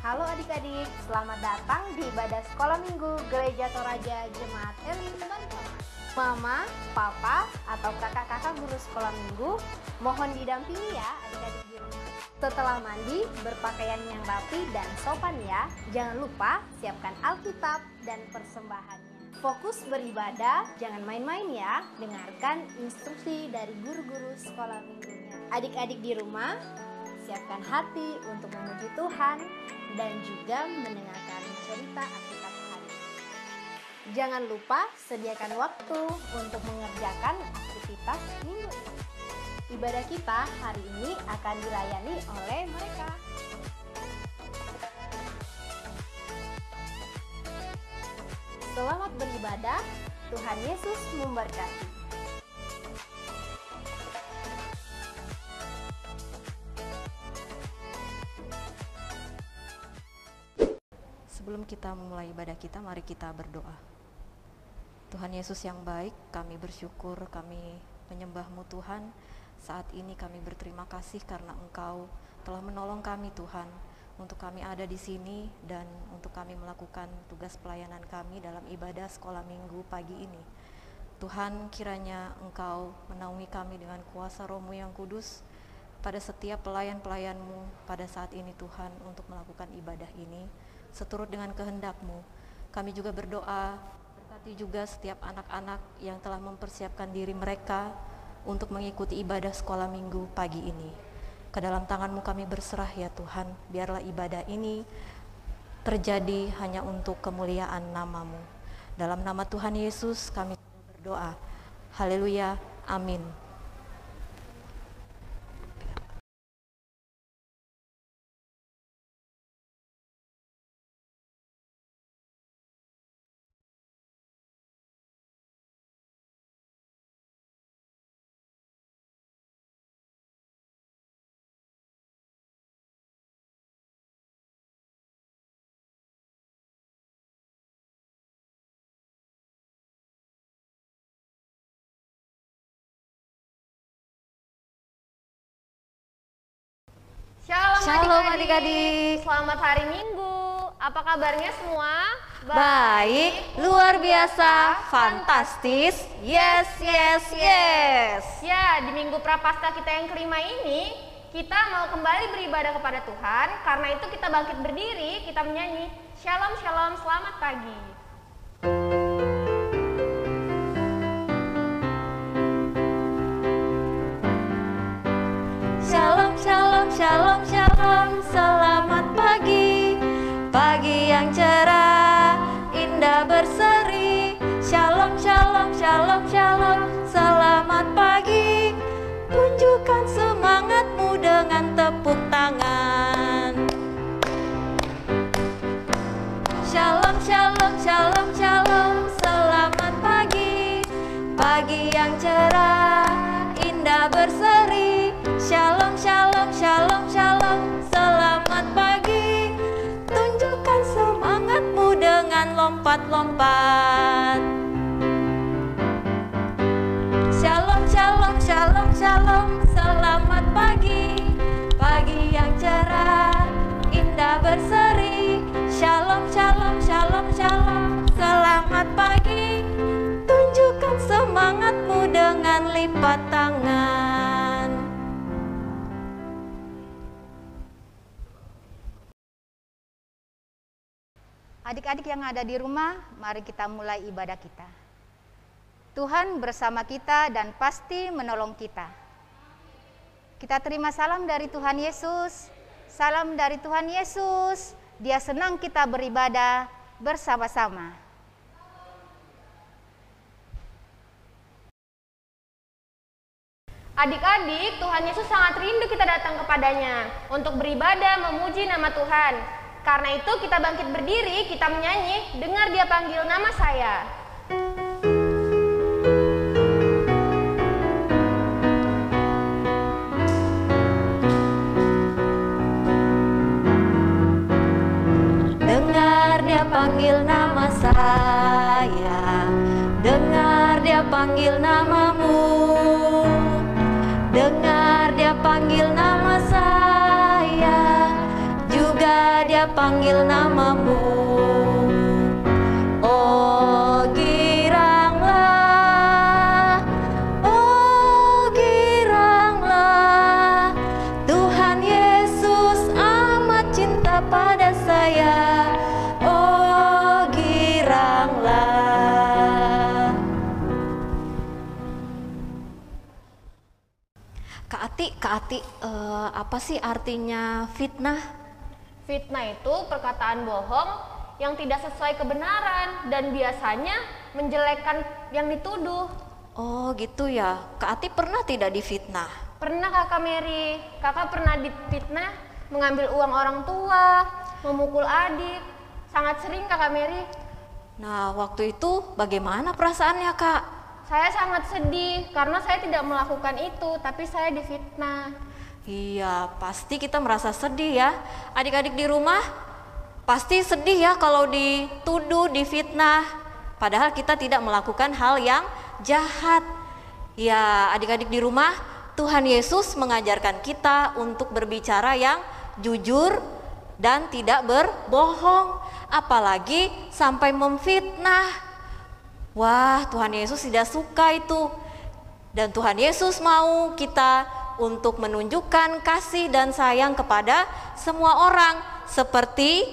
Halo adik-adik, selamat datang di ibadah sekolah minggu Gereja Toraja Jemaat Elim Banten. Mama, papa, atau kakak-kakak guru sekolah minggu, mohon didampingi ya adik-adik di rumah. Setelah mandi, berpakaian yang rapi dan sopan ya. Jangan lupa siapkan Alkitab dan persembahannya. Fokus beribadah, jangan main-main ya. Dengarkan instruksi dari guru-guru sekolah minggunya. Adik-adik di rumah, siapkan hati untuk memuji Tuhan dan juga mendengarkan cerita Alkitab hari ini. Jangan lupa sediakan waktu untuk mengerjakan aktivitas minggu ini. Ibadah kita hari ini akan dilayani oleh mereka. Selamat beribadah, Tuhan Yesus memberkati. Sebelum kita memulai ibadah kita, mari kita berdoa. Tuhan Yesus yang baik, kami bersyukur, kami menyembah-Mu Tuhan. Saat ini kami berterima kasih karena Engkau telah menolong kami Tuhan, untuk kami ada di sini dan untuk kami melakukan tugas pelayanan kami dalam ibadah sekolah minggu pagi ini. Tuhan, kiranya Engkau menaungi kami dengan kuasa Roh-Mu yang kudus pada setiap pelayan-pelayan-Mu pada saat ini Tuhan, untuk melakukan ibadah ini seturut dengan kehendak-Mu. Kami juga berdoa, berkati juga setiap anak-anak yang telah mempersiapkan diri mereka untuk mengikuti ibadah sekolah minggu pagi ini. Ke dalam tangan-Mu kami berserah ya Tuhan, biarlah ibadah ini terjadi hanya untuk kemuliaan nama-Mu. Dalam nama Tuhan Yesus kami berdoa. Haleluya, amin. Shalom adik-adik. Selamat hari Minggu. Apa kabarnya semua? Baik, luar biasa, fantastis, yes, yes, yes. Ya, di Minggu Prapaskah kita yang kelima ini, kita mau kembali beribadah kepada Tuhan. Karena itu kita bangkit berdiri, kita menyanyi Shalom, Shalom, selamat pagi. Shalom, shalom, shalom, shalom, selamat pagi. Pagi yang cerah, indah berseri. Shalom, shalom, shalom, shalom, selamat pagi. Tunjukkan semangatmu dengan tepuk tangan. Shalom, shalom, shalom, shalom, selamat pagi. Pagi yang cerah, indah berseri. Shalom, shalom, shalom, shalom, selamat pagi. Tunjukkan semangatmu dengan lompat-lompat. Shalom, shalom, shalom, shalom, selamat pagi. Pagi yang cerah, indah berseri. Shalom, shalom, shalom, shalom, selamat pagi. Tunjukkan semangatmu dengan lipat tangan. Adik-adik yang ada di rumah, mari kita mulai ibadah kita. Tuhan bersama kita dan pasti menolong kita. Kita terima salam dari Tuhan Yesus. Salam dari Tuhan Yesus. Dia senang kita beribadah bersama-sama. Adik-adik, Tuhan Yesus sangat rindu kita datang kepadanya untuk beribadah memuji nama Tuhan. Karena itu kita bangkit berdiri, kita menyanyi, dengar Dia panggil nama saya. Dengar Dia panggil nama saya, dengar Dia panggil namamu. Dengar Dia panggil nama saya, juga Dia dia panggil namamu. Oh giranglah, Tuhan Yesus amat cinta pada saya. Oh giranglah. Kak Ati, apa sih artinya fitnah? Fitnah itu perkataan bohong yang tidak sesuai kebenaran dan biasanya menjelekkan yang dituduh. Oh gitu ya. Kak Ati pernah tidak difitnah? Pernah Kakak Mary, kakak pernah difitnah mengambil uang orang tua, memukul adik. Sangat sering Kakak Mary. Nah waktu itu bagaimana perasaannya Kak? Saya sangat sedih karena saya tidak melakukan itu, tapi saya difitnah. Iya, pasti kita merasa sedih ya. Adik-adik di rumah pasti sedih ya kalau dituduh, difitnah. Padahal kita tidak melakukan hal yang jahat. Ya, adik-adik di rumah, Tuhan Yesus mengajarkan kita untuk berbicara yang jujur dan tidak berbohong, apalagi sampai memfitnah. Wah, Tuhan Yesus tidak suka itu. Dan Tuhan Yesus mau kita untuk menunjukkan kasih dan sayang kepada semua orang, seperti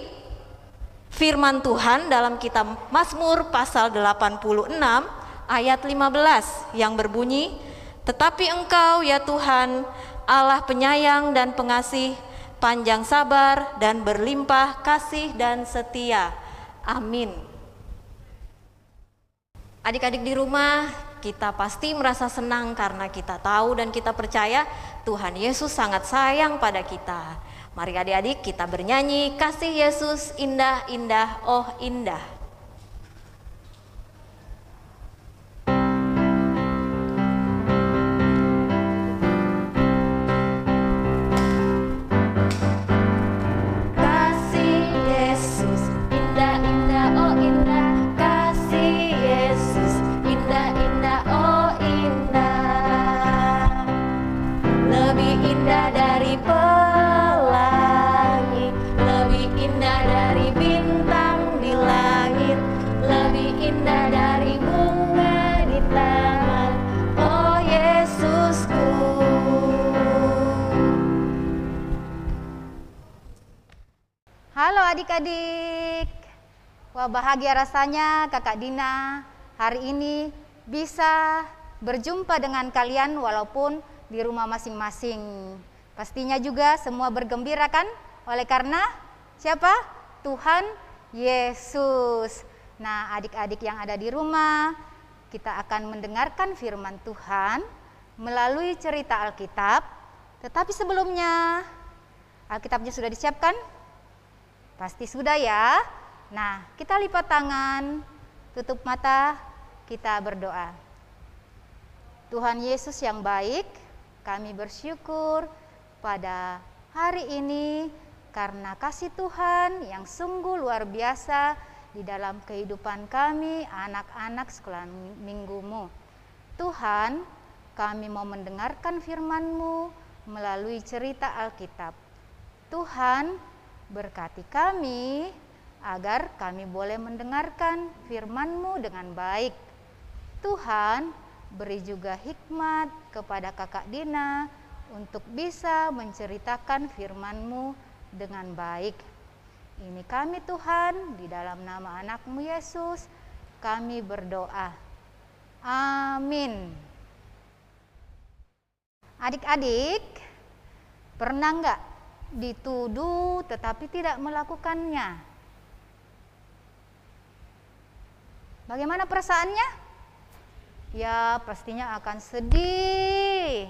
firman Tuhan dalam kitab Mazmur pasal 86 ayat 15 yang berbunyi, "Tetapi Engkau ya Tuhan, Allah penyayang dan pengasih, panjang sabar dan berlimpah kasih dan setia." Amin. Adik-adik di rumah, kita pasti merasa senang karena kita tahu dan kita percaya Tuhan Yesus sangat sayang pada kita. Mari adik-adik kita bernyanyi, "Kasih Yesus indah, indah, oh indah." Kasih Yesus indah, indah, oh indah. Kasih Yesus indah, indah, oh indah. Lebih indah dari pelangi, lebih indah dari bintang di langit, lebih indah dari bunga di taman. Oh Yesusku. Halo adik-adik. Wah, bahagia rasanya Kakak Dina hari ini bisa berjumpa dengan kalian walaupun di rumah masing-masing. Pastinya juga semua bergembira kan? Oleh karena siapa? Tuhan Yesus. Nah, adik-adik yang ada di rumah, kita akan mendengarkan firman Tuhan melalui cerita Alkitab. Tetapi sebelumnya, Alkitabnya sudah disiapkan? Pasti sudah ya. Nah, kita lipat tangan, tutup mata, kita berdoa. Tuhan Yesus yang baik, kami bersyukur pada hari ini karena kasih Tuhan yang sungguh luar biasa di dalam kehidupan kami, anak-anak sekolah minggu-Mu. Tuhan, kami mau mendengarkan firman-Mu melalui cerita Alkitab. Tuhan, berkati kami agar kami boleh mendengarkan firman-Mu dengan baik. Tuhan, beri juga hikmat kepada Kakak Dina untuk bisa menceritakan firman-Mu dengan baik. Ini kami Tuhan, di dalam nama anak-Mu Yesus, kami berdoa. Amin. Adik-adik, pernah enggak dituduh tetapi tidak melakukannya? Bagaimana perasaannya? Ya, pastinya akan sedih.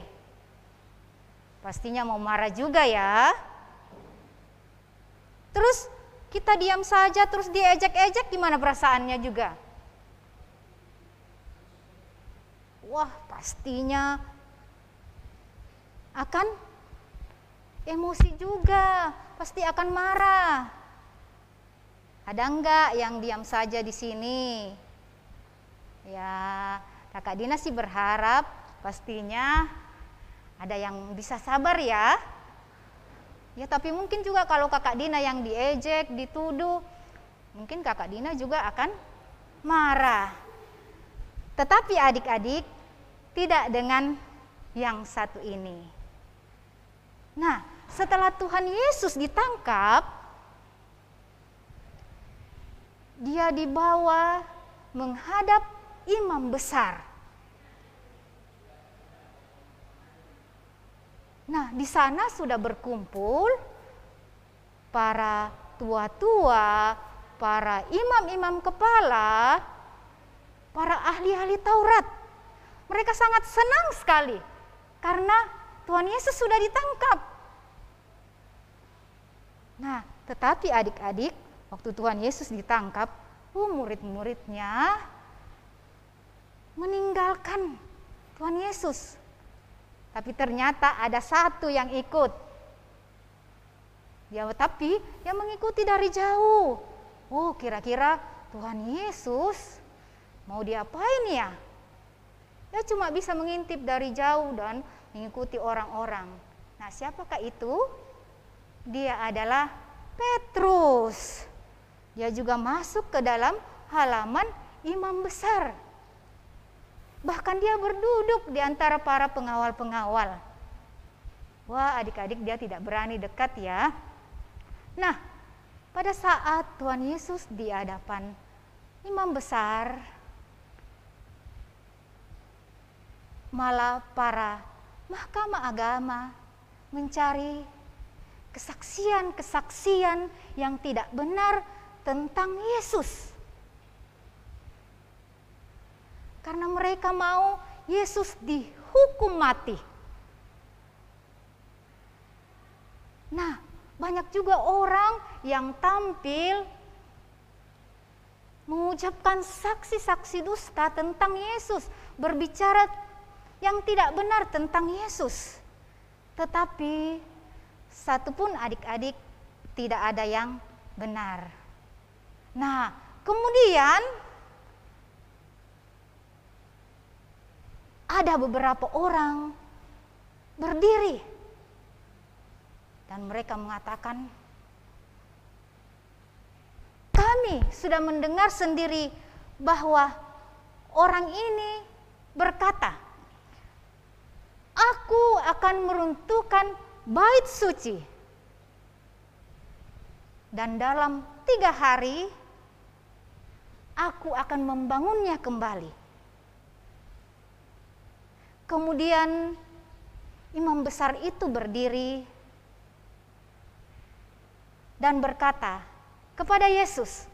Pastinya mau marah juga ya. Terus kita diam saja terus diejek-ejek, gimana perasaannya juga? Wah, pastinya akan emosi juga, pasti akan marah. Ada enggak yang diam saja di sini? Ya, Kakak Dina sih berharap pastinya ada yang bisa sabar ya. Ya tapi mungkin juga kalau kakak Dina yang diejek, dituduh, mungkin kakak Dina juga akan marah. Tetapi adik-adik tidak dengan yang satu ini. Nah, setelah Tuhan Yesus ditangkap, dia dibawa menghadap imam besar. Nah, di sana sudah berkumpul para tua-tua, para imam-imam kepala, para ahli-ahli Taurat. Mereka sangat senang sekali karena Tuhan Yesus sudah ditangkap. Nah, tetapi adik-adik, waktu Tuhan Yesus ditangkap, murid-muridnya meninggalkan Tuhan Yesus. Tapi ternyata ada satu yang ikut. Tapi yang mengikuti dari jauh. Oh, kira-kira Tuhan Yesus mau diapain ya? Dia cuma bisa mengintip dari jauh dan mengikuti orang-orang. Nah, siapakah itu? Dia adalah Petrus. Dia juga masuk ke dalam halaman imam besar. Bahkan dia berduduk di antara para pengawal-pengawal. Wah, adik-adik, dia tidak berani dekat ya. Nah, pada saat Tuhan Yesus di hadapan imam besar, malah para mahkamah agama mencari kesaksian-kesaksian yang tidak benar tentang Yesus. Karena mereka mau Yesus dihukum mati. Nah, banyak juga orang yang tampil mengucapkan saksi-saksi dusta tentang Yesus, berbicara yang tidak benar tentang Yesus. Tetapi satupun adik-adik tidak ada yang benar. Nah, kemudian ada beberapa orang berdiri dan mereka mengatakan, kami sudah mendengar sendiri bahwa orang ini berkata, aku akan meruntuhkan bait suci dan dalam 3 hari aku akan membangunnya kembali. Kemudian imam besar itu berdiri dan berkata kepada Yesus,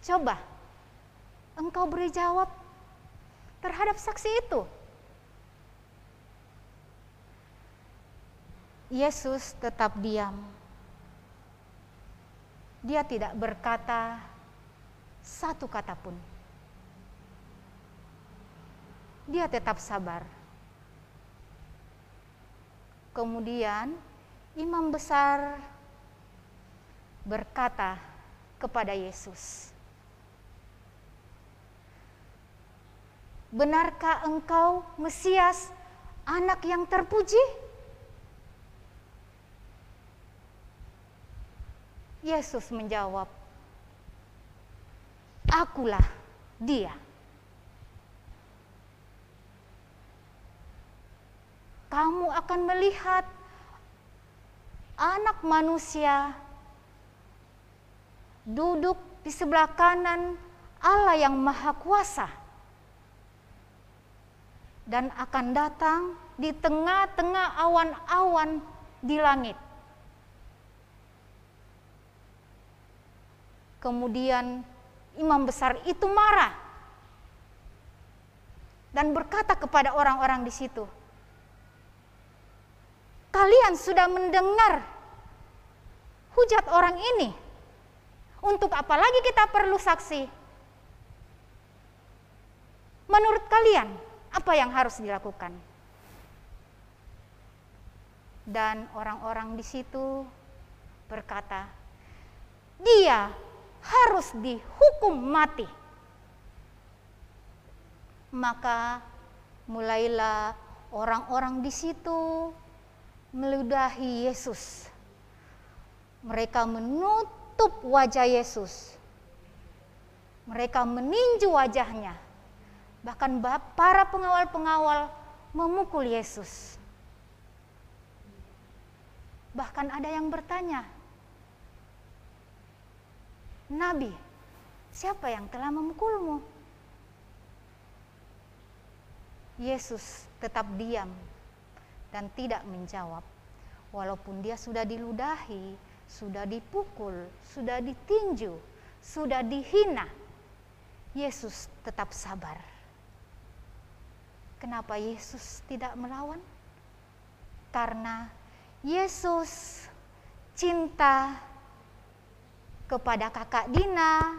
coba engkau beri jawab terhadap saksi itu. Yesus tetap diam. Dia tidak berkata satu kata pun. Dia tetap sabar. Kemudian imam besar berkata kepada Yesus, benarkah engkau Mesias, anak yang terpuji? Yesus menjawab, akulah dia. Kamu akan melihat anak manusia duduk di sebelah kanan Allah yang Maha Kuasa dan akan datang di tengah-tengah awan-awan di langit. Kemudian imam besar itu marah dan berkata kepada orang-orang di situ, kalian sudah mendengar hujat orang ini. Untuk apa lagi kita perlu saksi? Menurut kalian, apa yang harus dilakukan? Dan orang-orang di situ berkata, dia harus dihukum mati. Maka mulailah orang-orang di situ meludahi Yesus. Mereka menutup wajah Yesus. Mereka meninju wajahnya. Bahkan para pengawal-pengawal memukul Yesus. Bahkan ada yang bertanya, Nabi, siapa yang telah memukulmu? Yesus tetap diam dan tidak menjawab. Walaupun dia sudah diludahi, sudah dipukul, sudah ditinju, sudah dihina, Yesus tetap sabar. Kenapa Yesus tidak melawan? Karena Yesus cinta kepada kakak Dina,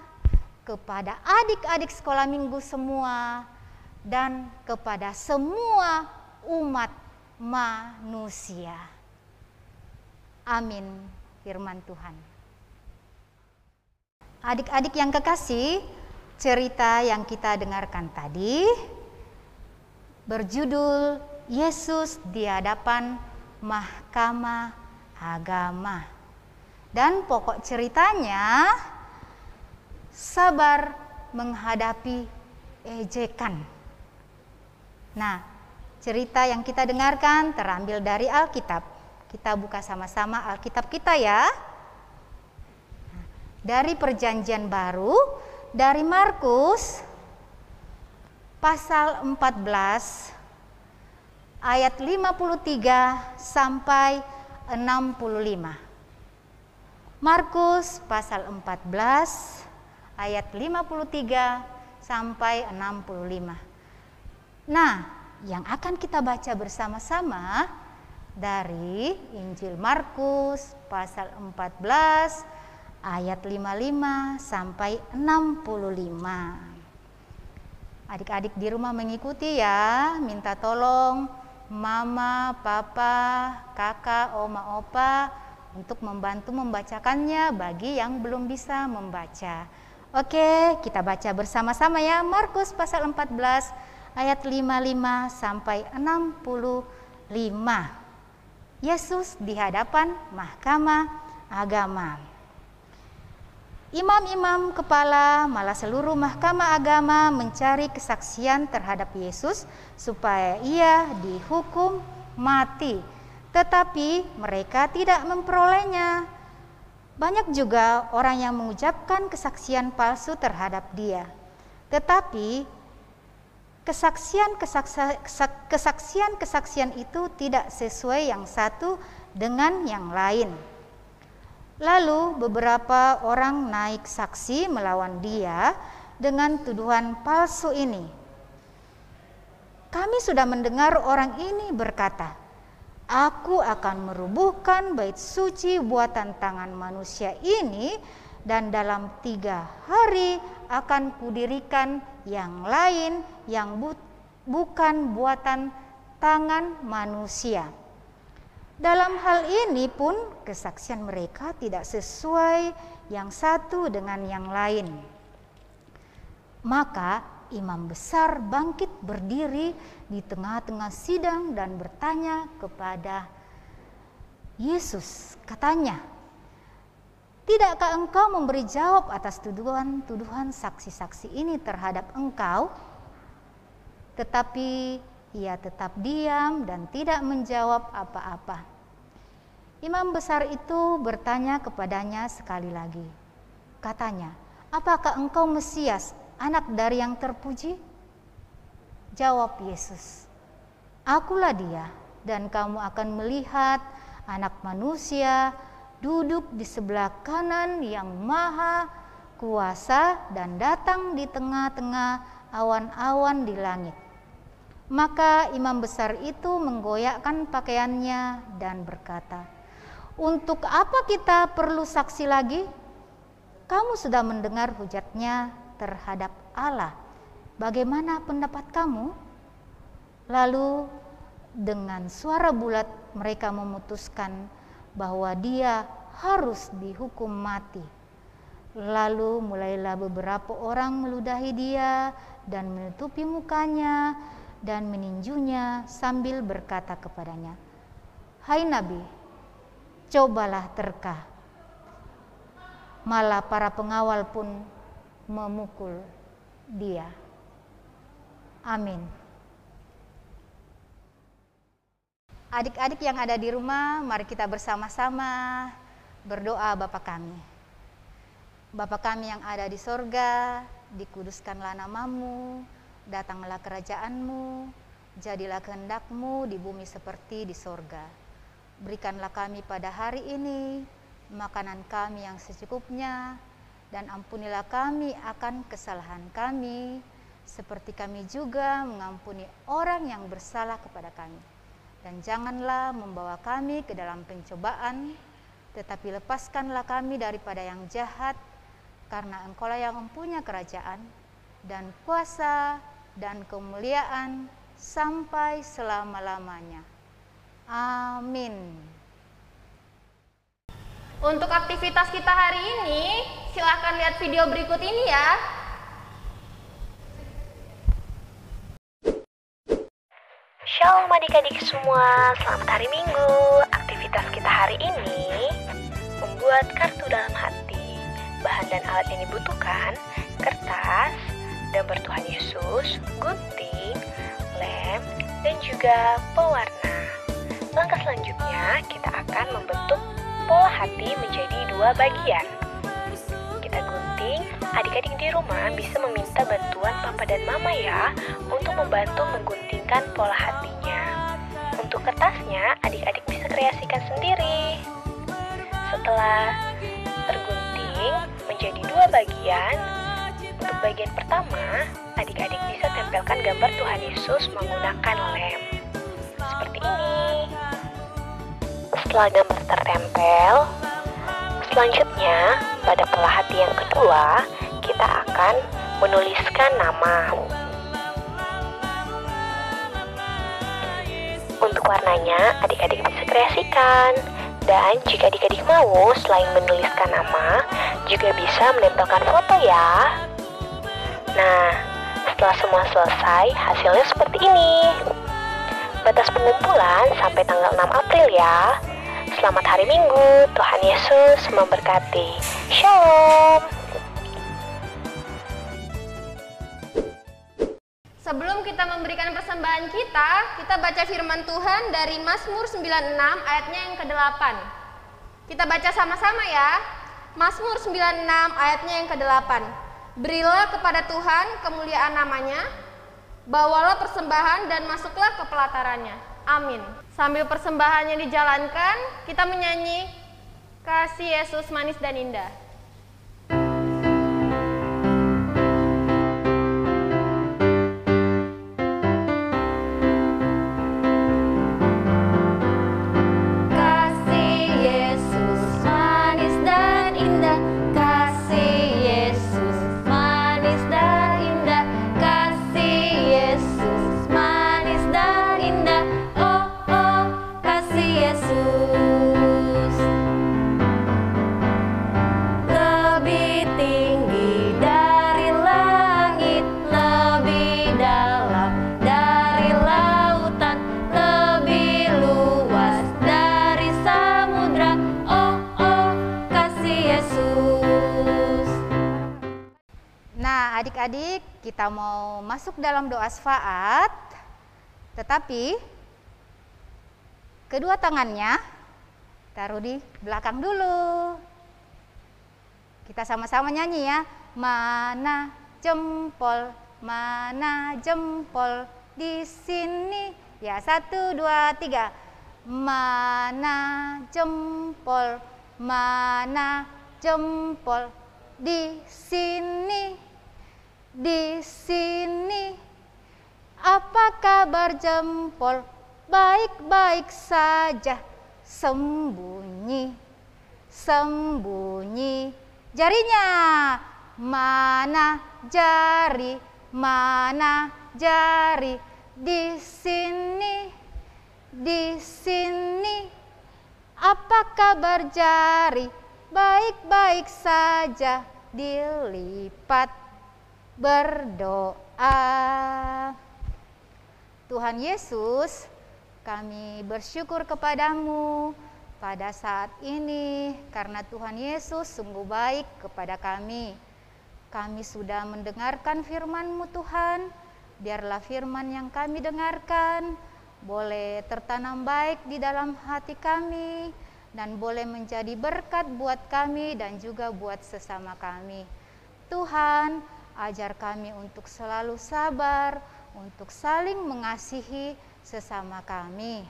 kepada adik-adik sekolah minggu semua, dan kepada semua umat manusia. Amin, firman Tuhan. Adik-adik yang kekasih, cerita yang kita dengarkan tadi berjudul Yesus di hadapan Mahkamah Agama. Dan pokok ceritanya sabar menghadapi ejekan. Nah, cerita yang kita dengarkan terambil dari Alkitab. Kita buka sama-sama Alkitab kita ya. Dari Perjanjian Baru, dari Markus pasal 14 ayat 53 sampai 65. Markus pasal 14 ayat 53 sampai 65. Nah, yang akan kita baca bersama-sama dari Injil Markus pasal 14 ayat 55 sampai 65. Adik-adik di rumah mengikuti ya, minta tolong mama, papa, kakak, oma, opa untuk membantu membacakannya bagi yang belum bisa membaca. Oke, kita baca bersama-sama ya, Markus pasal 14 ayat 55 sampai 65. Yesus di hadapan Mahkamah Agama. Imam-imam kepala malah seluruh mahkamah agama mencari kesaksian terhadap Yesus supaya ia dihukum mati. Tetapi mereka tidak memperolehnya. Banyak juga orang yang mengucapkan kesaksian palsu terhadap dia. Tetapi kesaksian itu tidak sesuai yang satu dengan yang lain. Lalu beberapa orang naik saksi melawan dia dengan tuduhan palsu ini. Kami sudah mendengar orang ini berkata, "Aku akan merubuhkan bait suci buatan tangan manusia ini, dan dalam 3 hari akan kudirikan yang lain yang bukan buatan tangan manusia." Dalam hal ini pun kesaksian mereka tidak sesuai yang satu dengan yang lain. Maka imam besar bangkit berdiri di tengah-tengah sidang dan bertanya kepada Yesus. Katanya, "Tidakkah engkau memberi jawab atas tuduhan-tuduhan saksi-saksi ini terhadap engkau?" Tetapi ia tetap diam dan tidak menjawab apa-apa. Imam besar itu bertanya kepadanya sekali lagi. Katanya, "Apakah engkau Mesias, anak dari yang terpuji?" Jawab Yesus, "Akulah dia, dan kamu akan melihat Anak Manusia duduk di sebelah kanan yang Maha Kuasa dan datang di tengah-tengah awan-awan di langit." Maka imam besar itu menggoyakkan pakaiannya dan berkata, "Untuk apa kita perlu saksi lagi? Kamu sudah mendengar hujatnya terhadap Allah. Bagaimana pendapat kamu?" Lalu dengan suara bulat mereka memutuskan bahwa dia harus dihukum mati. Lalu mulailah beberapa orang meludahi dia dan menutupi mukanya dan meninjunya sambil berkata kepadanya, Hai Nabi, cobalah terka. Malah para pengawal pun memukul dia. Amin. Adik-adik yang ada di rumah, mari kita bersama-sama berdoa Bapa kami. Bapa kami yang ada di sorga, dikuduskanlah namamu, datanglah kerajaanmu, jadilah kehendak-Mu di bumi seperti di sorga. Berikanlah kami pada hari ini makanan kami yang secukupnya, dan ampunilah kami akan kesalahan kami, seperti kami juga mengampuni orang yang bersalah kepada kami. Dan janganlah membawa kami ke dalam pencobaan, tetapi lepaskanlah kami daripada yang jahat, karena Engkaulah yang mempunyai kerajaan, dan kuasa, dan kemuliaan, sampai selama-lamanya. Amin. Untuk aktivitas kita hari ini, silahkan lihat video berikut ini ya. Shalom adik-adik semua, selamat hari Minggu. Aktivitas kita hari ini membuat kartu dalam hati. Bahan dan alat yang dibutuhkan: kertas, gambar Tuhan Yesus, gunting, lem, dan juga pewarna. Langkah selanjutnya, kita akan membentuk pola hati menjadi 2 bagian. Kita gunting. Adik-adik di rumah bisa meminta bantuan papa dan mama ya untuk membantu mengguntingkan pola hatinya. Untuk kertasnya, adik-adik bisa kreasikan sendiri. Setelah tergunting menjadi 2 bagian, untuk bagian pertama, adik-adik bisa tempelkan gambar Tuhan Yesus menggunakan lem. Seperti ini. Setelah gambar tertempel, selanjutnya pada pola hati yang kedua, kita akan menuliskan nama. Untuk warnanya, adik-adik bisa kreasikan. Dan jika adik-adik mau, selain menuliskan nama, juga bisa menempelkan foto ya. Nah, setelah semua selesai, hasilnya seperti ini. Batas pengumpulan sampai tanggal 6 April ya. Selamat hari Minggu, Tuhan Yesus memberkati. Shalom. Sebelum kita memberikan persembahan kita baca firman Tuhan dari Mazmur 96 ayatnya yang ke-8. Kita baca sama-sama ya. Mazmur 96 ayatnya yang ke-8. Berilah kepada Tuhan kemuliaan namanya, bawalah persembahan dan masuklah ke pelatarannya. Amin. Sambil persembahannya dijalankan, kita menyanyi Kasih Yesus Manis dan Indah. Adik-adik, kita mau masuk dalam doa syafaat, tetapi kedua tangannya taruh di belakang dulu. Kita sama-sama nyanyi ya. Mana jempol di sini. Ya, 1, 2, 3. Mana jempol di sini. Di sini, apa kabar jempol? Baik-baik saja, sembunyi jarinya. Mana jari? Di sini, apa kabar jari? Baik-baik saja, dilipat. Berdoa. Tuhan Yesus, Kami bersyukur kepadamu pada saat ini karena Tuhan Yesus sungguh baik kepada kami. Kami sudah mendengarkan firman-Mu Tuhan, biarlah firman yang kami dengarkan boleh tertanam baik di dalam hati kami dan boleh menjadi berkat buat kami dan juga buat sesama kami. Tuhan, ajar kami untuk selalu sabar, untuk saling mengasihi sesama kami.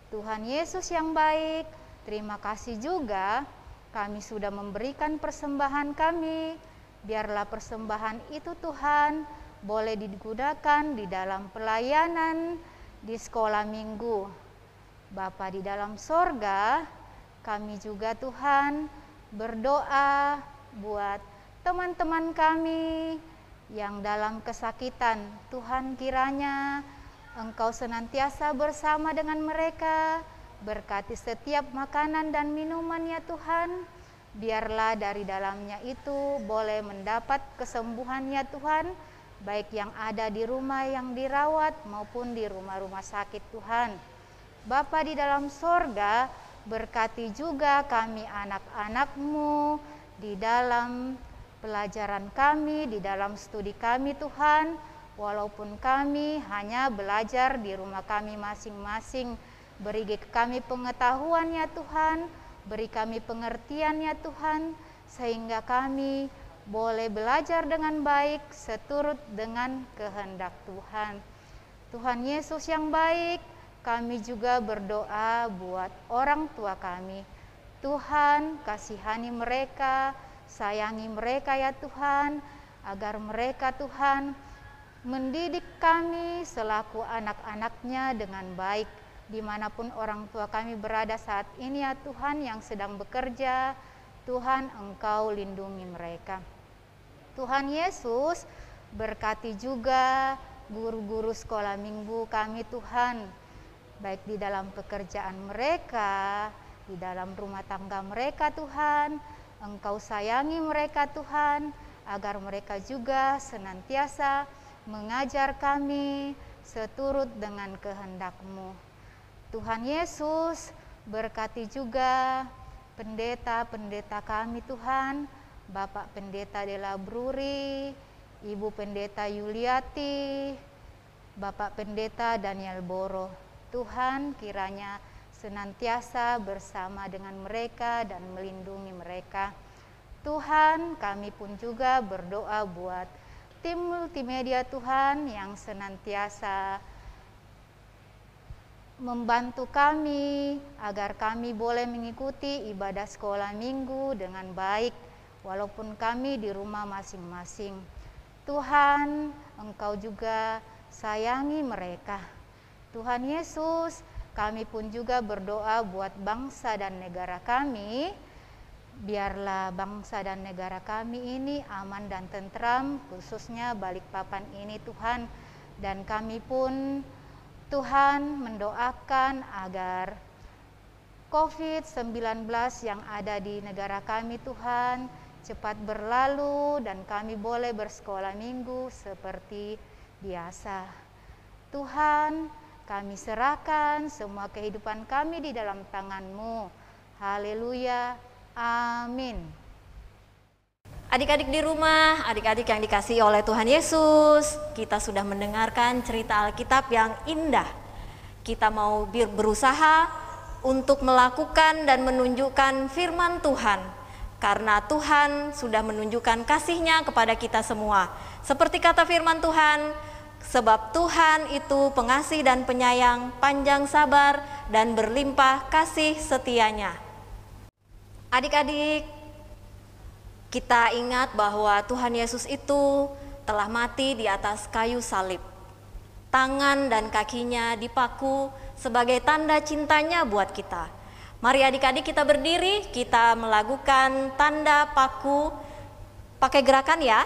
Tuhan Yesus yang baik, terima kasih juga kami sudah memberikan persembahan kami. Biarlah persembahan itu Tuhan boleh digunakan di dalam pelayanan di sekolah minggu. Bapa di dalam sorga, kami juga Tuhan berdoa buat teman-teman kami yang dalam kesakitan. Tuhan, kiranya Engkau senantiasa bersama dengan mereka, berkati setiap makanan dan minuman ya Tuhan. Biarlah dari dalamnya itu boleh mendapat kesembuhan ya Tuhan, baik yang ada di rumah yang dirawat maupun di rumah-rumah sakit Tuhan. Bapa di dalam sorga, berkati juga kami anak-anak-Mu di dalam pelajaran kami, di dalam studi kami Tuhan. Walaupun kami hanya belajar di rumah kami masing-masing, beri kami pengetahuan ya Tuhan, beri kami pengertian ya Tuhan, sehingga kami boleh belajar dengan baik seturut dengan kehendak Tuhan. Tuhan Yesus yang baik, kami juga berdoa buat orang tua kami. Tuhan, kasihani mereka, sayangi mereka ya Tuhan, agar mereka Tuhan mendidik kami selaku anak-anaknya dengan baik, dimanapun orang tua kami berada saat ini ya Tuhan, yang sedang bekerja. Tuhan, Engkau lindungi mereka. Tuhan Yesus, berkati juga guru-guru sekolah minggu kami Tuhan, baik di dalam pekerjaan mereka, di dalam rumah tangga mereka Tuhan. Engkau sayangi mereka Tuhan, agar mereka juga senantiasa mengajar kami seturut dengan kehendak-Mu. Tuhan Yesus, berkati juga pendeta-pendeta kami Tuhan, Bapak Pendeta Dela Bruri, Ibu Pendeta Yuliati, Bapak Pendeta Daniel Boro. Tuhan, kiranya senantiasa bersama dengan mereka dan melindungi mereka. Tuhan, kami pun juga berdoa buat tim multimedia Tuhan yang senantiasa membantu kami agar kami boleh mengikuti ibadah sekolah minggu dengan baik, walaupun kami di rumah masing-masing. Tuhan, Engkau juga sayangi mereka. Tuhan Yesus, kami pun juga berdoa buat bangsa dan negara kami. Biarlah bangsa dan negara kami ini aman dan tentram, khususnya Balikpapan ini Tuhan. Dan kami pun Tuhan mendoakan agar COVID-19 yang ada di negara kami Tuhan cepat berlalu dan kami boleh bersekolah minggu seperti biasa. Tuhan, kami serahkan semua kehidupan kami di dalam tangan-Mu. Haleluya. Amin. Adik-adik di rumah, adik-adik yang dikasihi oleh Tuhan Yesus, kita sudah mendengarkan cerita Alkitab yang indah. Kita mau berusaha untuk melakukan dan menunjukkan firman Tuhan, karena Tuhan sudah menunjukkan kasih-Nya kepada kita semua. Seperti kata firman Tuhan, sebab Tuhan itu pengasih dan penyayang, panjang sabar, dan berlimpah kasih setia-Nya. Adik-adik, kita ingat bahwa Tuhan Yesus itu telah mati di atas kayu salib. Tangan dan kakinya dipaku sebagai tanda cintanya buat kita. Mari adik-adik kita berdiri, kita melakukan tanda paku. Pakai gerakan ya.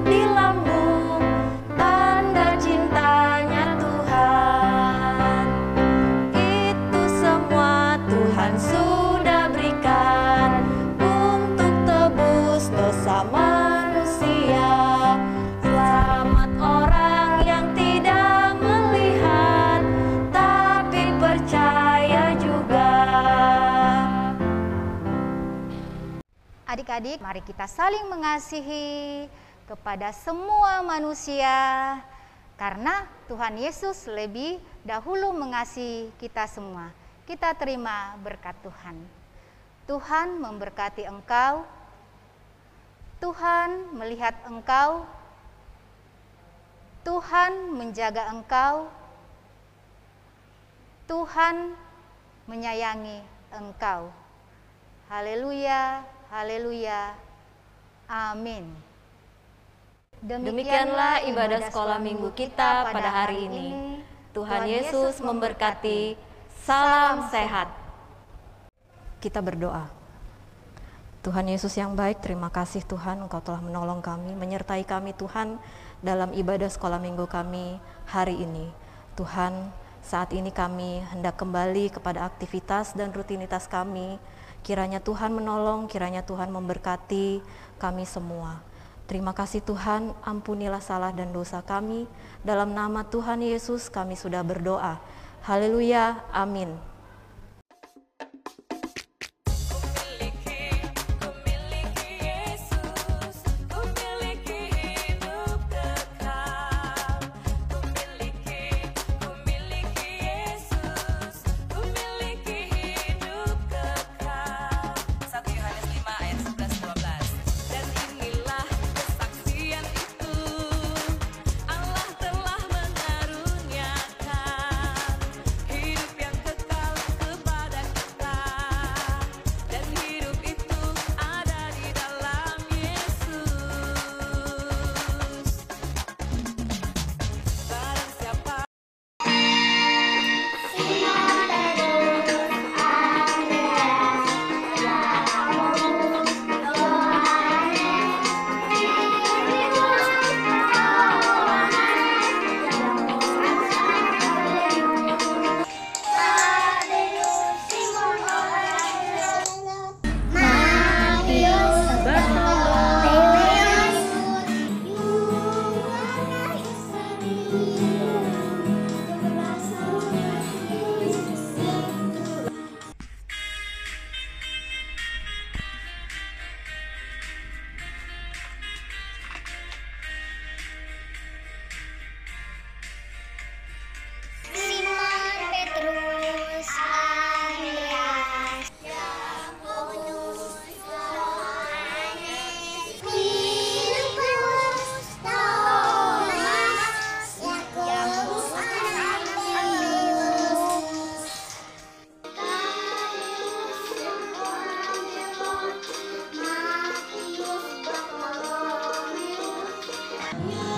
Di lambung adik-adik, mari kita saling mengasihi kepada semua manusia, karena Tuhan Yesus lebih dahulu mengasihi kita semua. Kita terima berkat Tuhan. Tuhan memberkati engkau, Tuhan melihat engkau, Tuhan menjaga engkau, Tuhan menyayangi engkau. Haleluya, haleluya, amin. Demikianlah ibadah sekolah minggu kita pada hari ini. Tuhan Yesus memberkati. Salam sehat. Kita berdoa. Tuhan Yesus yang baik, terima kasih Tuhan, Engkau telah menolong kami, menyertai kami Tuhan dalam ibadah sekolah minggu kami hari ini. Tuhan, saat ini kami hendak kembali kepada aktivitas dan rutinitas kami. Kiranya Tuhan menolong, kiranya Tuhan memberkati kami semua. Terima kasih Tuhan, ampunilah salah dan dosa kami. Dalam nama Tuhan Yesus kami sudah berdoa. Haleluya, amin. Yeah.